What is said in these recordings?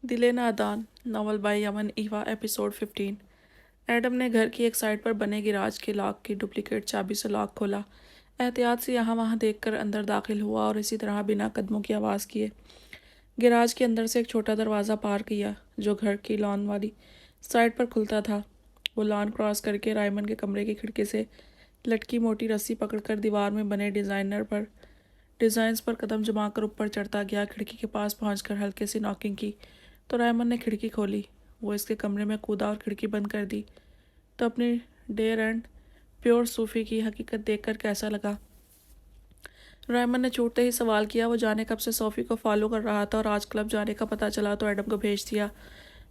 दिल Nadaan novel by Yaman Eva episode 15। Adam ने घर की एक साइड पर बने गिराज के लॉक की डुप्लीकेट चाबी से लॉक खोला। एहतियात से यहाँ वहाँ देखकर अंदर दाखिल हुआ और इसी तरह बिना कदमों की आवाज़ किए गिराज के अंदर से एक छोटा दरवाज़ा पार किया जो घर की लॉन वाली साइड पर खुलता था। वो लॉन क्रॉस करके रायमन के कमरे की खिड़की से लटकी मोटी रस्सी पकड़कर दीवार में बने डिज़ाइंस पर कदम जमाकर ऊपर चढ़ता गया। खिड़की के पास पहुंचकर हल्के सी नॉकिंग की तो रायमन ने खिड़की खोली। वो इसके कमरे में कूदा और खिड़की बंद कर दी। तो अपनी डेयर एंड प्योर सूफी की हकीकत देखकर कैसा लगा? रायमन ने छूटते ही सवाल किया। वो जाने कब से सोफी को फॉलो कर रहा था और आज क्लब जाने का पता चला तो एडम को भेज दिया।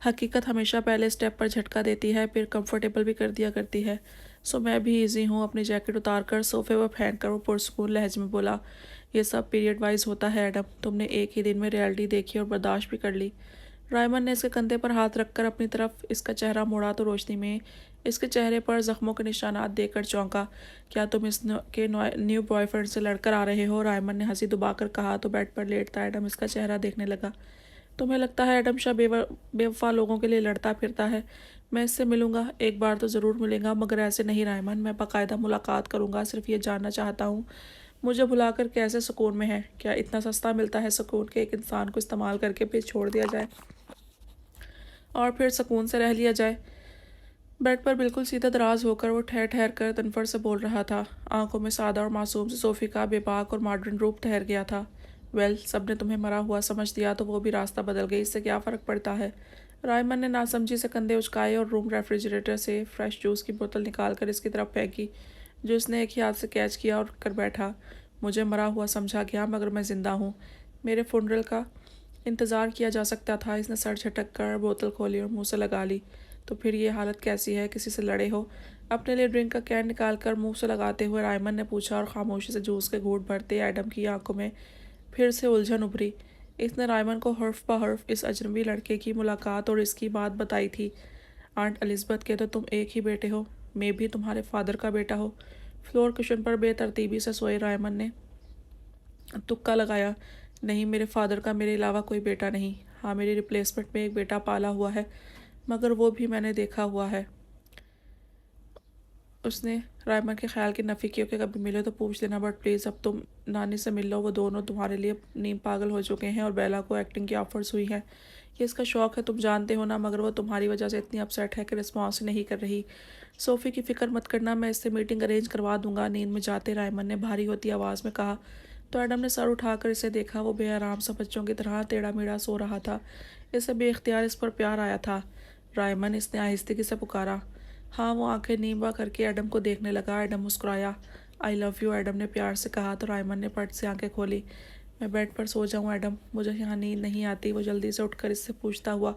हकीकत हमेशा पहले स्टेप पर झटका देती है, फिर कंफर्टेबल भी कर दिया करती है। सो मैं भी इजी हूँ। अपनी जैकेट उतार कर सोफे पर फेंक कर वो पुरसकून लहजे में बोला, ये सब पीरियड वाइज होता है एडम। तुमने एक ही दिन में रियलिटी देखी और बर्दाश्त भी कर ली। रायमन ने इसके कंधे पर हाथ रखकर अपनी तरफ इसका चेहरा मोड़ा तो रोशनी में इसके चेहरे पर जख्मों के निशानात देखकर चौंका। क्या तुम के न्यू बॉयफ्रेंड से लड़कर आ रहे हो? रायमन ने हंसी दबाकर कहा तो बेड पर लेटता एडम इसका चेहरा देखने लगा। तुम्हें लगता है एडम शाह बेवफा लोगों के लिए लड़ता फिरता है? मैं इससे मिलूंगा, एक बार तो ज़रूर मिलेगा, मगर ऐसे नहीं रायमन। मैं बाकायदा मुलाकात करूंगा। सिर्फ ये जानना चाहता हूँ मुझे भुलाकर कैसे सुकून में है? क्या इतना सस्ता मिलता है सुकून के एक इंसान को इस्तेमाल करके फिर छोड़ दिया जाए और फिर सुकून से रह लिया जाए? बेड पर बिल्कुल सीधा दराज होकर वो ठहर ठहर कर तनफर से बोल रहा था। आंखों में सादा और मासूम से सोफी का बेबाक और मॉडर्न रूप ठहर गया था। वेल, सबने तुम्हें मरा हुआ समझ दिया तो वो भी रास्ता बदल गई, इससे क्या फ़र्क पड़ता है? रायमन ने नासमझी से कंधे उचकाए और रूम रेफ्रिजरेटर से फ्रेश जूस की बोतल निकाल कर इसकी तरफ फेंकी जो इसने एक ही हाथ से कैच किया और कर बैठा। मुझे मरा हुआ समझा गया, मगर मैं ज़िंदा हूँ। मेरे फुनरल का इंतज़ार किया जा सकता था। इसने सर झटक कर बोतल खोली और मुंह से लगा ली। तो फिर ये हालत कैसी है? किसी से लड़े हो? अपने लिए ड्रिंक का कैन निकाल कर मुंह से लगाते हुए रायमन ने पूछा और खामोशी से जूस के घूंट भरते एडम की आंखों में फिर से उलझन उभरी। इसने रायमन को हर्फ ब हर्फ इस अजनबी लड़के की मुलाकात और इसकी बात बताई थी। आंट एलिज़ाबेथ के तो तुम एक ही बेटे हो, मैं भी तुम्हारे फादर का बेटा हो। फ्लोर कुशन पर बेतरतीबी से सोए रायमन ने तुक्का लगाया। नहीं, मेरे फादर का मेरे अलावा कोई बेटा नहीं। हाँ, मेरी रिप्लेसमेंट में एक बेटा पाला हुआ है, मगर वो भी मैंने देखा हुआ है। उसने रायमन के ख्याल की नफ़ी की कि कभी मिले तो पूछ लेना, बट प्लीज़ अब तुम नानी से मिल लो। वो दोनों तुम्हारे लिए नीम पागल हो चुके हैं और बेला को एक्टिंग की ऑफर्स हुई हैं। ये इसका शौक़ है, तुम जानते हो ना, मगर वो तुम्हारी वजह से इतनी अपसेट है कि रिस्पॉन्स नहीं कर रही। सोफ़ी की फ़िक्र मत करना, मैं इससे मीटिंग अरेंज करवा दूंगा। नींद में जाते रायमन ने भारी होती आवाज़ में कहा। तो एडम ने सर उठाकर इसे देखा। वो बेआराम सा बच्चों की तरह टेढ़ा मेढ़ा सो रहा था। इसे बेख्तियार इस पर प्यार आया था। रायमन, इसने आहिस्ते से पुकारा। हाँ, वो आंखें नींबा करके एडम को देखने लगा। एडम मुस्कुराया। आई लव यू, एडम ने प्यार से कहा तो रायमन ने पट से आंखें खोली। मैं बेड पर सो जाऊँ एडम? मुझे यहाँ नींद नहीं आती। वो जल्दी से उठकर इससे पूछता हुआ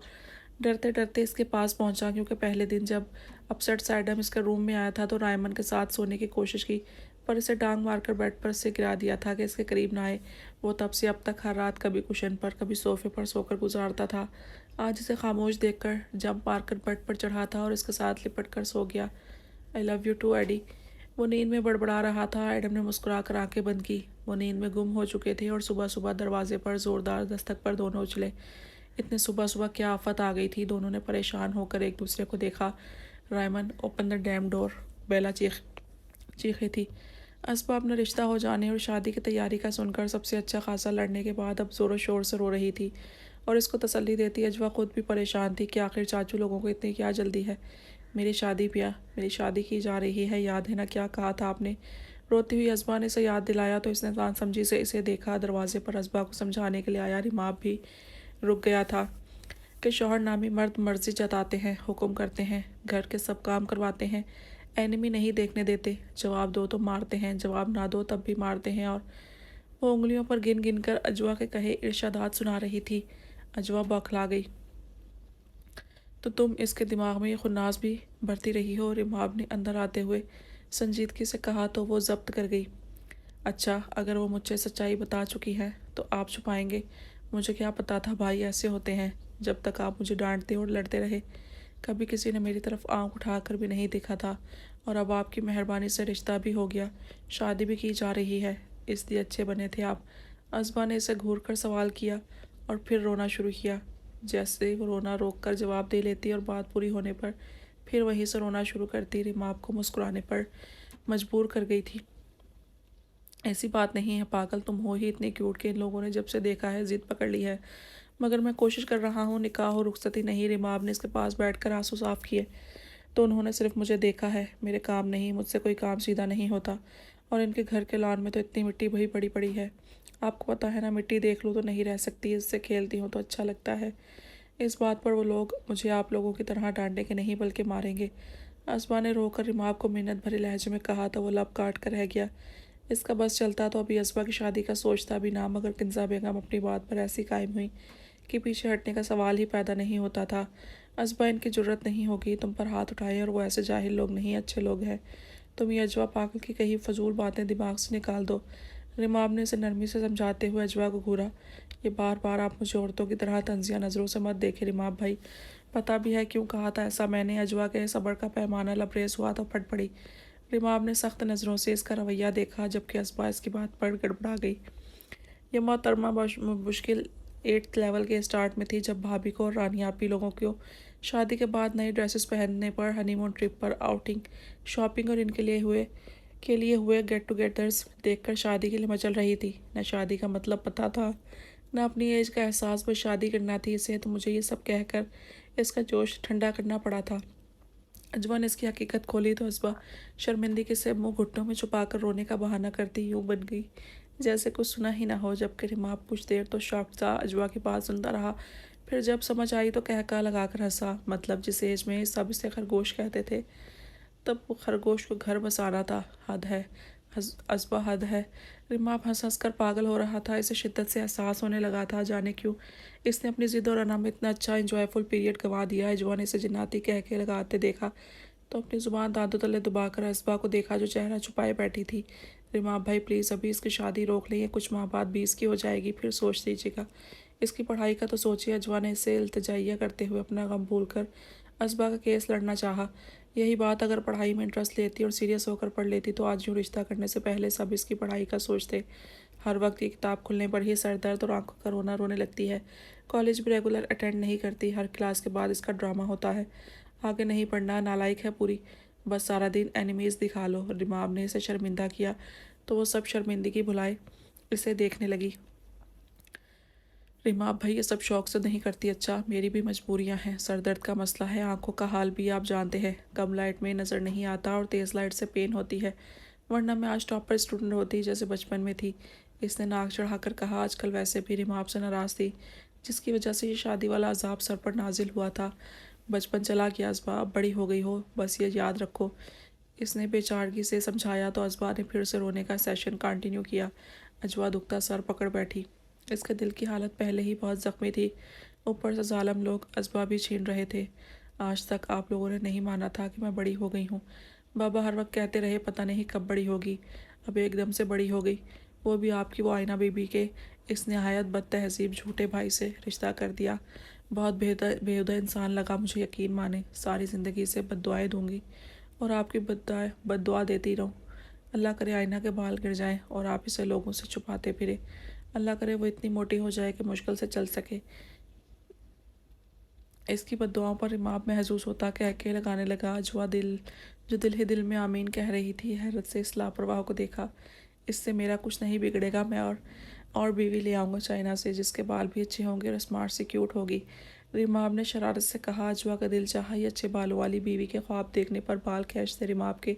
डरते डरते इसके पास पहुंचा, क्योंकि पहले दिन जब अपसेट सा एडम इसके रूम में आया था तो रायमन के साथ सोने की कोशिश की, पर इसे डांग मारकर बेड पर से गिरा दिया था कि इसके करीब ना आए। वो तब से अब तक हर रात कभी कुशन पर कभी सोफे पर सोकर गुजारता था। आज इसे खामोश देखकर जंप मारकर बेड पर चढ़ा था और इसके साथ लिपट कर सो गया। I love you too Eddie, वो नींद में बड़बड़ा रहा था। एडम ने मुस्कुरा कर आंखें बंद की। वो नींद में गुम हो चुके थे और सुबह सुबह दरवाजे पर ज़ोरदार दस्तक पर दोनों उछले। इतने सुबह सुबह क्या आफत आ गई थी? दोनों ने परेशान होकर एक दूसरे को देखा। Rayman, open the damn door, Bela चीखी थी। असबा अपना रिश्ता हो जाने और शादी की तैयारी का सुनकर सबसे अच्छा खासा लड़ने के बाद अब ज़ोरों शोर से रो रही थी और इसको तसल्ली देती अजवा खुद भी परेशान थी कि आखिर चाचू लोगों को इतनी क्या जल्दी है। मेरी शादी पिया, मेरी शादी की जा रही है, याद है ना क्या कहा था आपने? रोती हुई असबा ने इसे याद दिलाया तो इसने जान समझी से इसे देखा। दरवाजे पर असबा को समझाने के लिए आया रिमाब भी रुक गया था कि शौहर नामी मर्द मर्जी जताते हैं, हुक्म करते हैं, घर के सब काम करवाते हैं, एनिमी नहीं देखने देते। जवाब दो तो मारते हैं, जवाब ना दो तब भी मारते हैं। और वो उंगलियों पर गिन गिन कर अजवा के कहे इरशादात सुना रही थी। अजवा बौखला गई। तो तुम इसके दिमाग में ये खुन्नास भी भरती रही हो? रिमाब ने अंदर आते हुए संजीदगी से कहा तो वो जब्त कर गई। अच्छा, अगर वो मुझसे सच्चाई बता चुकी है तो आप छुपाएंगे? मुझे क्या पता था भाई ऐसे होते हैं। जब तक आप मुझे डांटते और लड़ते रहे कभी किसी ने मेरी तरफ आंख उठाकर भी नहीं देखा था, और अब आपकी मेहरबानी से रिश्ता भी हो गया, शादी भी की जा रही है, इसलिए अच्छे बने थे आप? असबा ने इसे घूर कर सवाल किया और फिर रोना शुरू किया। जैसे वो रोना रोक कर जवाब दे लेती और बात पूरी होने पर फिर वहीं से रोना शुरू करती। रिमाप को मुस्कुराने पर मजबूर कर गई थी। ऐसी बात नहीं है पागल, तुम हो ही इतने क्यूट कि इन लोगों ने जब से देखा है जिद पकड़ ली है। मगर मैं कोशिश कर रहा हूँ, निकाह हो रुखसती नहीं। रिमाब ने इसके पास बैठकर आंसू साफ किए। तो उन्होंने सिर्फ मुझे देखा है, मेरे काम नहीं, मुझसे कोई काम सीधा नहीं होता। और इनके घर के लॉन में तो इतनी मिट्टी वही पड़ी पड़ी है। आपको पता है ना, मिट्टी देख लूँ तो नहीं रह सकती, इससे खेलती हूँ तो अच्छा लगता है। इस बात पर वो लोग मुझे आप लोगों की तरह डांटेंगे नहीं बल्कि मारेंगे। असमा ने रोकर रिमाब को मिन्नत भरे लहजे में कहा तो वो लब काट कर रह गया। इसका बस चलता तो अभी असबा की शादी का सोचता भी ना, मगर किंजा बेगम अपनी बात पर ऐसी कायम हुई कि पीछे हटने का सवाल ही पैदा नहीं होता था। असबा, इनकी जरूरत नहीं होगी तुम पर हाथ उठाए, और वो ऐसे जाहिल लोग नहीं, अच्छे लोग हैं। तुम ये अजवा पागल की कही फजूल बातें दिमाग से निकाल दो। रिमाब ने इसे नरमी से समझाते हुए अजवा को घूरा। ये बार बार आप मुझे औरतों की तरह तंजिया नज़रों से मत देखे रिमाब भाई। पता भी है क्यों कहा था ऐसा मैंने। अजवा के सब्र का पैमाना लबरेज हुआ तो फट पड़ी। रिमाब ने सख्त नज़रों से इसका रवैया देखा, जबकि असबा इसकी बात पर गड़बड़ा गई। ये मोहतरमा मुश्किल 8th लेवल के स्टार्ट में थी जब भाभी को और रानियापी लोगों को शादी के बाद नई ड्रेसेस पहनने पर, हनीमून ट्रिप पर, आउटिंग, शॉपिंग और इनके लिए हुए गेट टुगेदर्स देखकर शादी के लिए मचल रही थी। न शादी का मतलब पता था, न अपनी एज का एहसास, बस शादी करना थी इसे। तो मुझे ये सब कहकर इसका जोश ठंडा करना पड़ा था। अजवा ने इसकी हकीकत खोली तो असबा शर्मिंदगी से मुंह घुटनों में छुपाकर रोने का बहाना करती यूं बन गई जैसे कुछ सुना ही ना हो। जबकि रिमाब कुछ देर तो शॉक्ड सा अजवा की बात सुनता रहा। फिर जब समझ आई तो कहका लगाकर हंसा। मतलब जिस एज में सब इसे खरगोश कहते थे, तब वो खरगोश को घर बसाना था। हद है असबा, हद है। रिमाप हंस हंस कर पागल हो रहा था। इसे शिद्दत से एहसास होने लगा था, जाने क्यों इसने अपनी जिद और अना में इतना अच्छा इंजॉयफुल पीरियड गंवा दिया। अजवा ने इसे जिन्नाती कह के लगाते देखा तो अपनी जुबान दांतों तले दबाकर असबा को देखा जो चेहरा छुपाए बैठी थी। रिमाप भाई प्लीज़ अभी इसकी शादी रोक लें, कुछ माह बाद 20 की हो जाएगी, फिर सोच लीजिएगा। इसकी पढ़ाई का तो सोचिए। अजवा ने इससे इल्तिजाइया करते हुए अपना गम भूल कर असबा का केस लड़ना चाहा। यही बात अगर पढ़ाई में इंटरेस्ट लेती और सीरियस होकर पढ़ लेती तो आज यूँ रिश्ता करने से पहले सब इसकी पढ़ाई का सोचते। हर वक्त ये किताब खुलने पर ही सर दर्द और आंखों का रोना रोने लगती है। कॉलेज भी रेगुलर अटेंड नहीं करती, हर क्लास के बाद इसका ड्रामा होता है। आगे नहीं पढ़ना, नालायक है पूरी, बस सारा दिन एनिमीज दिखा लो। रिमाब ने इसे शर्मिंदा किया तो वो सब शर्मिंदगी भुलाए इसे देखने लगी। रिमाब भाई ये सब शौक से नहीं करती, अच्छा मेरी भी मजबूरियां हैं। सर दर्द का मसला है, आंखों का हाल भी आप जानते हैं, कम लाइट में नज़र नहीं आता और तेज़ लाइट से पेन होती है, वरना मैं आज टॉपर स्टूडेंट होती जैसे बचपन में थी। इसने नाक चढ़ाकर कहा। आजकल वैसे भी रिमाब से नाराज़ थी, जिसकी वजह से ये शादी वाला अजाब सर पर नाजिल हुआ था। बचपन चला गया असबा, अब बड़ी हो गई हो, बस ये याद रखो। इसने बेचारगी से समझाया तो असबा ने फिर से रोने का सेशन कंटिन्यू किया। अजवा दुखता सर पकड़ बैठी। इसके दिल की हालत पहले ही बहुत ज़ख्मी थी, ऊपर से जालिम लोग असबा भी छीन रहे थे। आज तक आप लोगों ने नहीं माना था कि मैं बड़ी हो गई हूँ। बाबा हर वक्त कहते रहे पता नहीं कब बड़ी होगी, अब एकदम से बड़ी हो गई, वो भी आपकी वो आयना बीबी के इस नहायत बद तहजीब झूठे भाई से रिश्ता कर दिया। बहुत बेहुदा इंसान लगा मुझे, यकीन माने सारी ज़िंदगी से बद्दुआएं दूंगी और आपकी बद्दुआ देती रहूं। अल्लाह करे आईना के बाल गिर जाएं और आप इसे लोगों से छुपाते फिरे। अल्लाह करे वो इतनी मोटी हो जाए कि मुश्किल से चल सके। इसकी बद्दुआओं पर रिमाब महसूस होता कह के लगाने लगा। अजवा जो दिल ही दिल में आमीन कह रही थी, हैरत से इस लापरवाह को देखा। इससे मेरा कुछ नहीं बिगड़ेगा, मैं और बीवी ले आऊँगा चाइना से, जिसके बाल भी अच्छे होंगे और स्मार्ट सी क्यूट होगी। रिमाब ने शरारत से कहा। अजवा का दिल चाहा ही अच्छे बालों वाली बीवी के ख्वाब देखने पर बाल खींचते रिमाब के,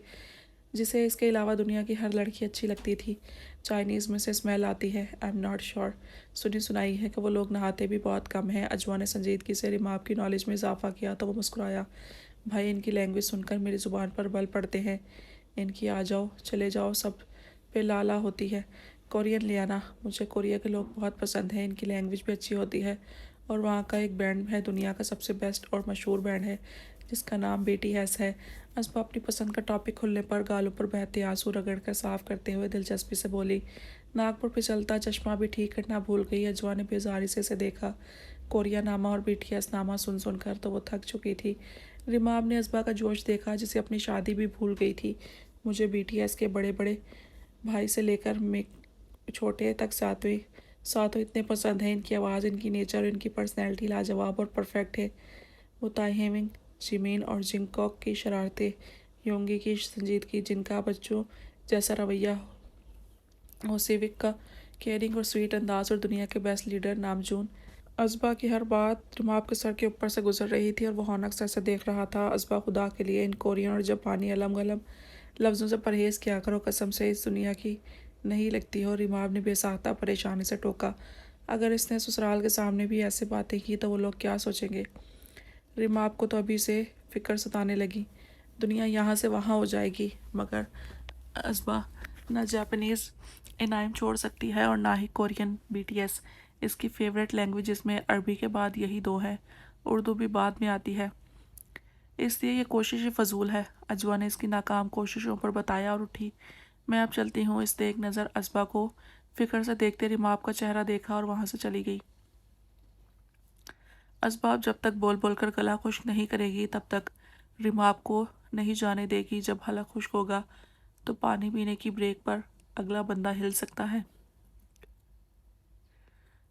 जिसे इसके अलावा दुनिया की हर लड़की अच्छी लगती थी। चाइनीज़ में से स्मेल आती है, आई एम नॉट श्योर। सुनी सुनाई है कि वो लोग नहाते भी बहुत कम हैं। अजवा ने संजीदगी से रिमाब की नॉलेज में इजाफा किया तो वो मुस्कुराया। भाई इनकी लैंग्वेज सुनकर मेरी ज़ुबान पर बल पड़ते हैं। इनकी आ जाओ चले जाओ सब पे लाला होती है। कोरियन ले आना, मुझे कोरिया के लोग बहुत पसंद हैं, इनकी लैंग्वेज भी अच्छी होती है और वहाँ का एक बैंड है, दुनिया का सबसे बेस्ट और मशहूर बैंड है जिसका नाम BTS है। असबा अपनी पसंद का टॉपिक खुलने पर गालों पर बहते आंसू रगड़कर साफ करते हुए दिलचस्पी से बोली। नाक पर फिसलता चश्मा भी ठीक करना भूल गई। अजवा ने बेजारी से इसे देखा। कोरिया नामा और BTS नामा सुन सुनकर तो वो थक चुकी थी। रिमाब ने असबा का जोश देखा, जिसे अपनी शादी भी भूल गई थी। मुझे BTS के बड़े बड़े भाई से लेकर मैं छोटे तक 7वीं ساتھوں اتنے پسند ہیں، ان کی آواز، ان کی نیچر اور ان کی پرسنالٹی لاجواب اور پرفیکٹ ہے۔ وہ تائی ہیمنگ، جمین اور جنگ کوک کی شرارتیں، یونگی کی سنجیدگی، جن کا بچوں جیسا رویہ ہو، سیوک کا کیئرنگ اور سویٹ انداز، اور دنیا کے بیسٹ لیڈر نامجون۔ ازبا کی ہر بات رماب کے سر کے اوپر سے گزر رہی تھی اور وہ ہونک سر سے دیکھ رہا تھا۔ ازبا، خدا کے لیے ان کورین اور جاپانی الم گلم لفظوں سے پرہیز کیا کرو، قسم سے اس دنیا کی نہیں لگتی ہو۔ رماب نے بے ساختہ پریشانی سے ٹوکا۔ اگر اس نے سسرال کے سامنے بھی ایسی باتیں کی تو وہ لوگ کیا سوچیں گے؟ رماب کو تو ابھی سے فکر ستانے لگی، دنیا یہاں سے وہاں ہو جائے گی۔ مگر ازبا نہ جاپانیز انائم چھوڑ سکتی ہے اور نہ ہی کورین بی ٹی ایس۔ اس کی فیوریٹ لینگویجز میں عربی کے بعد یہی دو ہیں، اردو بھی بعد میں آتی ہے، اس لیے یہ کوشش فضول ہے۔ اجوا نے اس کی ناکام کوششوں پر بتایا اور اٹھی۔ میں اب چلتی ہوں۔ اس نے ایک نظر ازبا کو فکر سے دیکھتے رماب کا چہرہ دیکھا اور وہاں سے چلی گئی۔ ازبا جب تک بول بول کر گلا خشک نہیں کرے گی تب تک رماب کو نہیں جانے دے گی۔ جب حلق خشک ہوگا تو پانی پینے کی بریک پر اگلا بندہ ہل سکتا ہے۔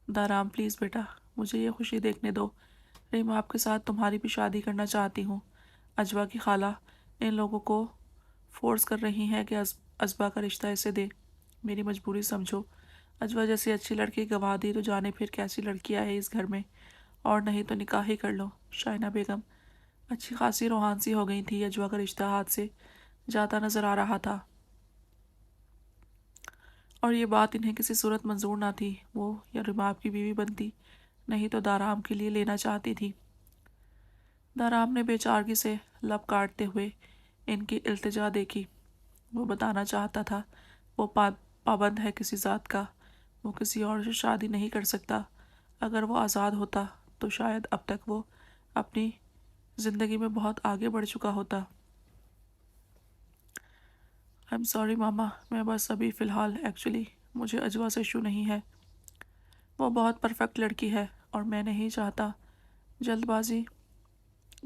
دارام پلیز بیٹا، مجھے یہ خوشی دیکھنے دو۔ رماب کے ساتھ تمہاری بھی شادی کرنا چاہتی ہوں۔ اجوا کی خالہ ان لوگوں کو فورس کر رہی ہیں کہ ازبا کا رشتہ اسے دے۔ میری مجبوری سمجھو۔ اجوا جیسی اچھی لڑکی گوا دی تو جانے پھر کیسی لڑکی آئے اس گھر میں، اور نہیں تو نکاح ہی کر لو۔ شائنہ بیگم اچھی خاصی روحان سی ہو گئی تھی۔ اجوا کا رشتہ ہاتھ سے جاتا نظر آ رہا تھا اور یہ بات انہیں کسی صورت منظور نہ تھی۔ وہ یا رماب کی بیوی بنتی، نہیں تو دارام کے لیے لینا چاہتی تھی۔ دارام نے بے چارگی سے لب کاٹتے ہوئے ان کی التجا دیکھی۔ وہ بتانا چاہتا تھا وہ پابند ہے کسی ذات کا، وہ کسی اور سے شادی نہیں کر سکتا۔ اگر وہ آزاد ہوتا تو شاید اب تک وہ اپنی زندگی میں بہت آگے بڑھ چکا ہوتا۔ I'm sorry ماما، میں بس ابھی فی الحال ایکچولی مجھے اجوا سے ایشو نہیں ہے۔ وہ بہت پرفیکٹ لڑکی ہے اور میں نہیں چاہتا جلد بازی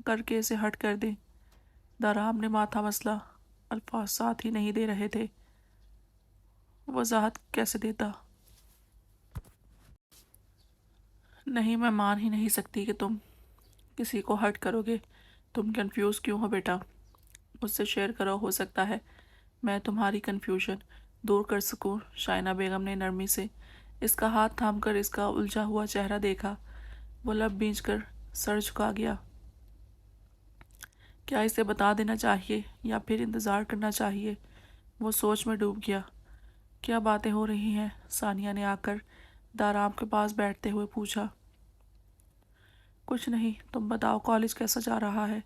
کر کے اسے ہٹ کر دیں۔ دارام نے ماتھا مسلا، الفاظ ساتھ ہی نہیں دے رہے تھے۔ وضاحت کیسے دیتا؟ نہیں، میں مان ہی نہیں سکتی کہ تم کسی کو ہرٹ کرو گے۔ تم کنفیوز کیوں ہو بیٹا؟ مجھ سے شیئر کرو، ہو سکتا ہے میں تمہاری کنفیوژن دور کر سکوں۔ شائنہ بیگم نے نرمی سے اس کا ہاتھ تھام کر اس کا الجھا ہوا چہرہ دیکھا۔ وہ لب بھینچ کر سر جھکا گیا۔ کیا اسے بتا دینا چاہیے یا پھر انتظار کرنا چاہیے؟ وہ سوچ میں ڈوب گیا۔ کیا باتیں ہو رہی ہیں؟ ثانیہ نے آ کر دارام کے پاس بیٹھتے ہوئے پوچھا۔ کچھ نہیں، تم بتاؤ کالج کیسا جا رہا ہے؟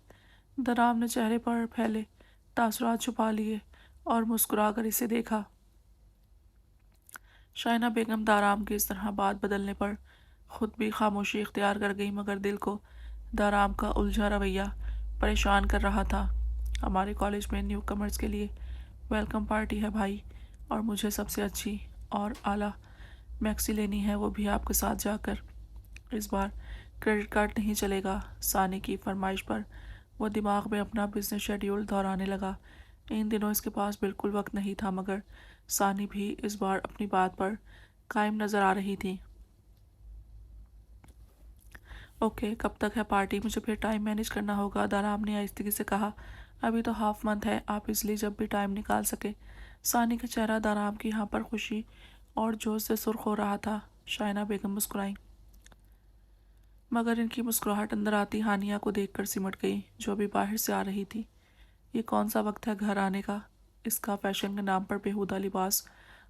دارام نے چہرے پر پھیلے تاثرات چھپا لیے اور مسکرا کر اسے دیکھا۔ شائنہ بیگم دارام کے اس طرح بات بدلنے پر خود بھی خاموشی اختیار کر گئی، مگر دل کو دارام کا الجھا رویہ پریشان کر رہا تھا۔ ہمارے کالج میں نیو کمرز کے لیے ویلکم پارٹی ہے بھائی، اور مجھے سب سے اچھی اور اعلیٰ میکسی لینی ہے، وہ بھی آپ کے ساتھ جا کر۔ اس بار کریڈٹ کارڈ نہیں چلے گا۔ ثانی کی فرمائش پر وہ دماغ میں اپنا بزنس شیڈیول دہرانے لگا۔ ان دنوں اس کے پاس بالکل وقت نہیں تھا، مگر ثانی بھی اس بار اپنی بات پر قائم نظر آ رہی تھی۔ اوکے، کب تک ہے پارٹی؟ مجھے پھر ٹائم مینیج کرنا ہوگا، دارام نے آہستگی سے کہا۔ ابھی تو ہاف منتھ ہے، آپ اس لیے جب بھی ٹائم نکال سکے۔ ثانی کا چہرہ دارام کی یہاں پر خوشی اور جوش سے سرخ ہو رہا تھا۔ شائنہ بیگم مسکرائیں، مگر ان کی مسکراہٹ اندر آتی ہانیہ کو دیکھ کر سمٹ گئی، جو ابھی باہر سے آ رہی تھی۔ یہ کون سا وقت ہے گھر آنے کا؟ اس کا فیشن کے نام پر بےہودہ لباس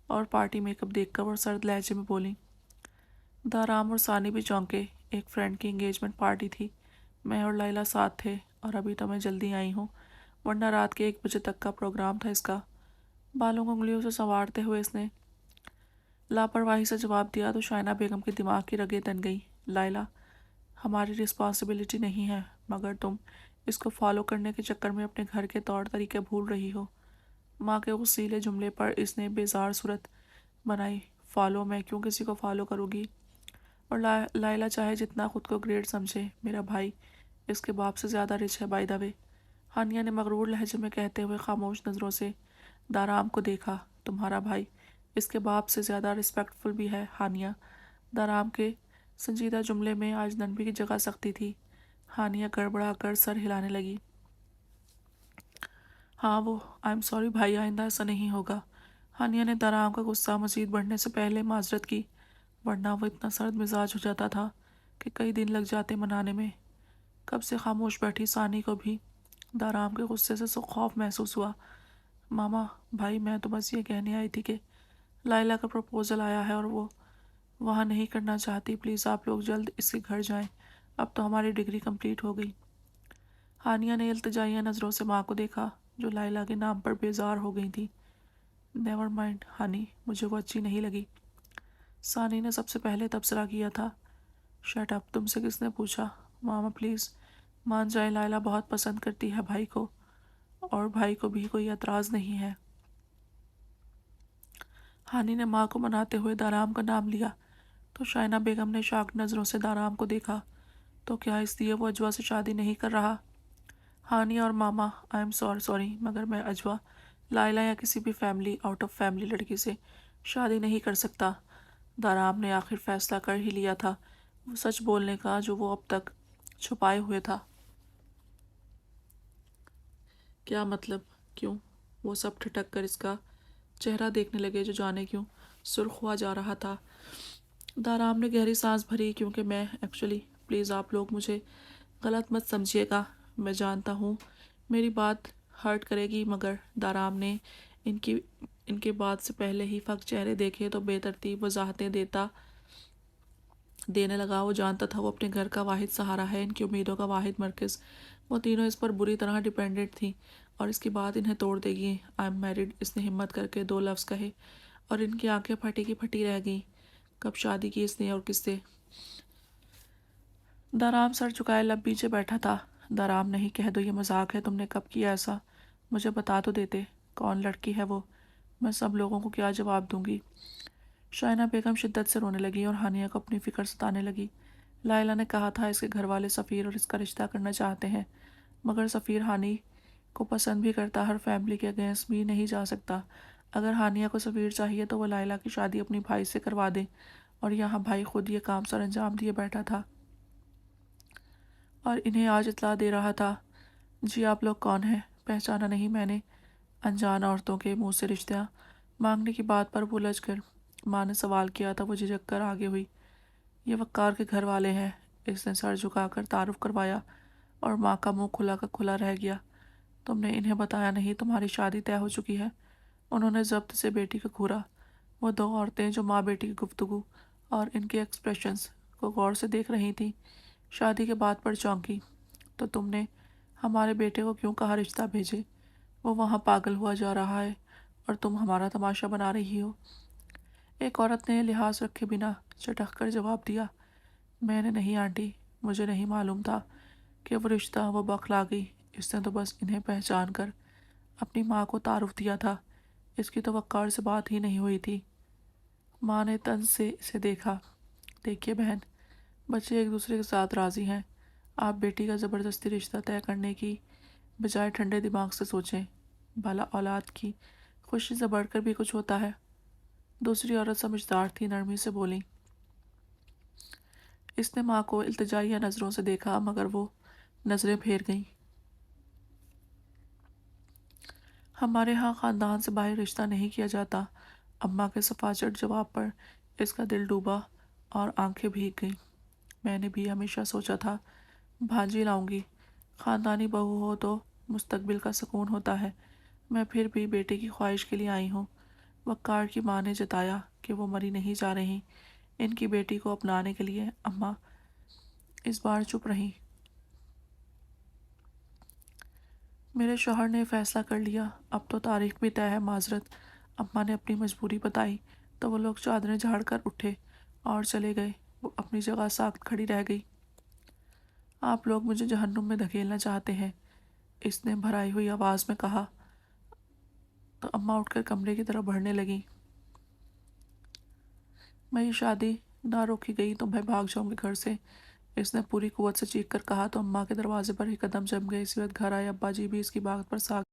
اور پارٹی میک اپ دیکھ کر وہ سرد لہجے میں بولیں۔ دارام اور ثانی بھی چونکے۔ ایک فرینڈ کی انگیجمنٹ پارٹی تھی، میں اور لائلہ ساتھ تھے، اور ابھی تو میں جلدی آئی ہوں، ورنہ رات کے 1 بجے تک کا پروگرام تھا اس کا۔ بالوں کو انگلیوں سے سنوارتے ہوئے اس نے لاپرواہی سے جواب دیا تو شائنہ بیگم کے دماغ کی رگیں تن گئی۔ لائلہ، ہماری رسپانسبلٹی نہیں ہے، مگر تم اس کو فالو کرنے کے چکر میں اپنے گھر کے طور طریقے بھول رہی ہو۔ ماں کے غصیلے جملے پر اس نے بیزار صورت بنائی۔ فالو؟ میں کیوں کسی کو فالو کروں گی؟ اور لائلہ چاہے جتنا خود کو گریٹ سمجھے، میرا بھائی اس کے باپ سے زیادہ رچ ہے بائی دا وے۔ ہانیہ نے مغرور لہجے میں کہتے ہوئے خاموش نظروں سے دارام کو دیکھا۔ تمہارا بھائی اس کے باپ سے زیادہ رسپیکٹ فل بھی ہے ہانیہ، دارام کے سنجیدہ جملے میں آج نرمی کی جگہ سختی تھی۔ ہانیہ گڑبڑا کر سر ہلانے لگی۔ ہاں وہ آئی ایم سوری بھائی، آئندہ ایسا نہیں ہوگا۔ ہانیہ نے دارام کا غصہ مزید بڑھنے سے پہلے معذرت کی، ورنہ وہ اتنا سرد مزاج ہو جاتا تھا کہ کئی دن لگ جاتے منانے میں۔ کب سے خاموش بیٹھی ثانی کو بھی دارام کے غصے سے خوف محسوس ہوا۔ ماما بھائی، میں تو بس یہ کہنے آئی تھی کہ لائلہ کا پروپوزل آیا ہے اور وہ وہاں نہیں کرنا چاہتی، پلیز آپ لوگ جلد اس کے گھر جائیں، اب تو ہماری ڈگری کمپلیٹ ہو گئی۔ ہانیہ نے التجائیہ نظروں سے ماں کو دیکھا جو لائلہ کے نام پر بیزار ہو گئی تھی۔ نیور مائنڈ ہانی، مجھے وہ اچھی نہیں لگی۔ ثانی نے سب سے پہلے تبصرہ کیا تھا۔ شٹ اپ، تم سے کس نے پوچھا؟ ماما پلیز مان جائے، لائلہ بہت پسند کرتی ہے بھائی کو، اور بھائی کو بھی کوئی اعتراض نہیں ہے۔ ہانی نے ماں کو مناتے ہوئے دارام کا نام لیا تو شائنہ بیگم نے شاک نظروں سے دارام کو دیکھا۔ تو کیا اس لیے وہ اجوا سے شادی نہیں کر رہا؟ ہانی اور ماما آئی ایم سوری، مگر میں اجوا لائلہ یا کسی بھی آؤٹ آف فیملی لڑکی سے شادی نہیں کر سکتا۔ دارام نے آخر فیصلہ کر ہی لیا تھا، وہ سچ بولنے کا جو وہ اب تک چھپائے ہوئے تھا۔ کیا مطلب؟ کیوں؟ وہ سب ٹھٹک کر اس کا چہرہ دیکھنے لگے جو جانے کیوں سرخ ہوا جا رہا تھا۔ دارام نے گہری سانس بھری، کیونکہ میں ایکچولی پلیز آپ لوگ مجھے غلط مت سمجھیے گا، میں جانتا ہوں میری بات ہرٹ کرے گی، مگر دارام نے ان کے بات سے پہلے ہی فق چہرے دیکھے تو بے ترتیب وضاحتیں دینے لگا۔ وہ جانتا تھا وہ اپنے گھر کا واحد سہارا ہے، ان کی امیدوں کا واحد مرکز۔ وہ تینوں اس پر بری طرح ڈیپینڈنٹ تھیں اور اس کی بات انہیں توڑ دے گی۔ آئی ایم میرڈ، اس نے ہمت کر کے 2 لفظ کہے اور ان کی آنکھیں پھٹی کی پھٹی رہ گئیں۔ کب شادی کی اس نے اور کس سے؟ دارام سر چکائے لب پیچھے بیٹھا تھا۔ دارام نہیں، کہہ دو یہ مذاق ہے، تم نے کب کیا ایسا؟ مجھے بتا تو دیتے، کون لڑکی ہے وہ؟ میں سب لوگوں کو کیا جواب دوں گی؟ شائنہ بیگم شدت سے رونے لگی اور ہانیہ کو اپنی فکر ستانے لگی۔ لائلہ نے کہا تھا اس کے گھر والے سفیر اور اس کا رشتہ کرنا چاہتے ہیں، مگر سفیر ہانی کو پسند بھی کرتا، ہر فیملی کے اگینسٹ بھی نہیں جا سکتا۔ اگر ہانیہ کو سفیر چاہیے تو وہ لائلہ کی شادی اپنی بھائی سے کروا دے، اور یہاں بھائی خود یہ کام سر انجام دیے بیٹھا تھا اور انہیں آج اطلاع دے رہا تھا۔ جی آپ لوگ کون ہیں؟ پہچانا نہیں میں نے؟ انجان عورتوں کے منہ سے رشتہ مانگنے کی بات پر وہ لج کر ماں نے سوال کیا تھا، وہ جھجک کر آگے ہوئی۔ یہ وقار کے گھر والے ہیں، اس نے سر جھکا کر تعارف کروایا اور ماں کا منہ کھلا کا کھلا رہ گیا۔ تم نے انہیں بتایا نہیں تمہاری شادی طے ہو چکی ہے؟ انہوں نے ضبط سے بیٹی کو گھورا۔ وہ 2 عورتیں جو ماں بیٹی کی گفتگو اور ان کے ایکسپریشنز کو غور سے دیکھ رہی تھیں، شادی کے بعد پر چونکی۔ تو تم نے ہمارے بیٹے کو کیوں کہا رشتہ بھیجے؟ وہ وہاں پاگل ہوا جا رہا ہے اور تم ہمارا تماشا بنا رہی ہو۔ ایک عورت نے لحاظ رکھے بنا چٹخ کر جواب دیا، میں نے نہیں آنٹی، مجھے نہیں معلوم تھا کہ وہ رشتہ، وہ بخلا گئی، اس نے تو بس انہیں پہچان کر اپنی ماں کو تعارف دیا تھا، اس کی تو وقار سے بات ہی نہیں ہوئی تھی۔ ماں نے طنز سے اسے دیکھا۔ دیکھیے بہن، بچے ایک دوسرے کے ساتھ راضی ہیں، آپ بیٹی کا زبردستی رشتہ طے کرنے کی بجائے ٹھنڈے دماغ سے سوچیں، بھلا اولاد کی خوشی سے بڑھ کر بھی کچھ ہوتا ہے۔ دوسری عورت سمجھدار تھی، نرمی سے بولی۔ اس نے ماں کو التجائیہ نظروں سے دیکھا، مگر وہ نظریں پھیر گئیں۔ ہمارے ہاں خاندان سے باہر رشتہ نہیں کیا جاتا۔ اماں کے سفاچٹ جواب پر اس کا دل ڈوبا اور آنکھیں بھیگ گئیں۔ میں نے بھی ہمیشہ سوچا تھا بھانجی لاؤں گی، خاندانی بہو ہو تو مستقبل کا سکون ہوتا ہے۔ میں پھر بھی بیٹے کی خواہش کے لیے آئی ہوں۔ وقار کی ماں نے جتایا کہ وہ مری نہیں جا رہی ان کی بیٹی کو اپنانے کے لیے۔ اماں اس بار چپ رہیں۔ میرے شوہر نے فیصلہ کر لیا، اب تو تاریخ بھی طے ہے، معذرت۔ اماں نے اپنی مجبوری بتائی تو وہ لوگ چادریں جھاڑ کر اٹھے اور چلے گئے۔ وہ اپنی جگہ ساکت کھڑی رہ گئی۔ آپ لوگ مجھے جہنم میں دھکیلنا چاہتے ہیں، اس نے بھرائی ہوئی آواز میں کہا تو اماں اٹھ کر کمرے کی طرف بڑھنے لگیں۔ میں یہ شادی نہ روکی گئی تو میں بھاگ جاؤں گی گھر سے، اس نے پوری قوت سے چیخ کر کہا تو اماں کے دروازے پر ہی قدم جم گئے۔ اسی وقت گھر آئے ابا جی بھی اس کی بات پر ساکت